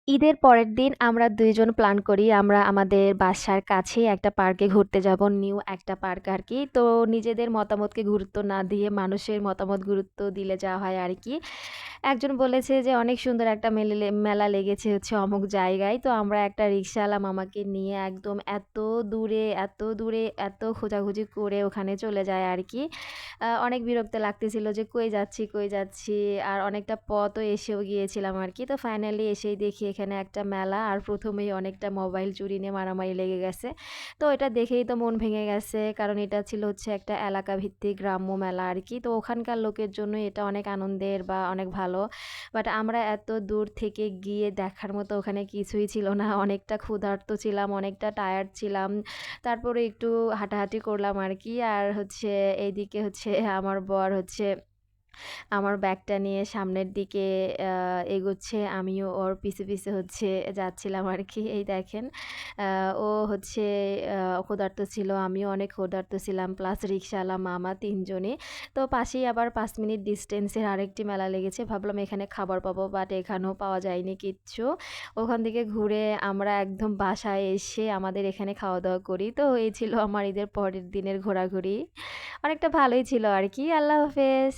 ঈদের পরের দিন আমরা ২ জন প্ল্যান করি আমরা আমাদের বাসার কাছেই একটা পার্কে ঘুরতে যাব। নিউ একটা পার্ক আরকি। তো নিজেদের মতামতকে গুরুত্ব না দিয়ে মানুষের মতামত গুরুত্ব দিলে যা হয় আরকি। একজন বলেছে যে অনেক সুন্দর একটা মেলা লেগেছে হচ্ছে অমুক জায়গায়। তো আমরা একটা রিক্শাওয়ালা মামাকে নিয়ে একদম এত দূরে এত খোঁজাখুঁজি করে ওখানে চলে যায় আরকি। অনেক বিরক্ত লাগতেছিল যে কই যাচ্ছি আর অনেকটা পথও এসেও গিয়েছিলাম আরকি। তো ফাইনালি এসেই দেখি এখানে একটা মেলা আর ১ম এই অনেকটা মোবাইল চুরি নিয়ে মারামারি লেগে গেছে। তো এটা দেখেই তো মন ভেঙে গেছে। কারণ এটা ছিল হচ্ছে একটা এলাকা ভিত্তিক গ্রাম্য মেলা আরকি। তো ওখানকার লোকের জন্য এটা অনেক আনন্দের বা অনেক ভালো। বাট আমরা এত দূর থেকে গিয়ে দেখার মতো ওখানে কিছুই ছিল না। অনেকটা ক্ষুধার্ত ছিলাম, অনেকটা টায়ার্ড ছিলাম। তারপরে একটু হাঁটাহাঁটি করলাম আরকি। আর হচ্ছে এইদিকে হচ্ছে আমার বর হচ্ছে আমার ব্যাগটা নিয়ে সামনের দিকে এগোচ্ছে। আমিও ওর পিছে হচ্ছে যাচ্ছিলাম আরকি। এই দেখেন ও হচ্ছে ক্ষুধার্ত ছিল, আমিও অনেক ক্ষুধার্ত ছিলাম। প্লাস রিক্শাওয়ালা মামা ৩ জনই। তো পাশেই আবার ৫ মিনিট ডিসটেন্সের আরেকটি মেলা লেগেছে। ভাবলাম এখানে খাবার পাবো, বাট এখানেও পাওয়া যায়নি কিচ্ছু। ওখান থেকে ঘুরে আমরা একদম বাসায় এসে আমাদের এখানে খাওয়া-দাওয়া করি। তো এই ছিল আমার ঈদের পরের দিনের ঘোরাঘুরি। অনেকটা ভালোই ছিল আরকি। আল্লাহ হাফেজ।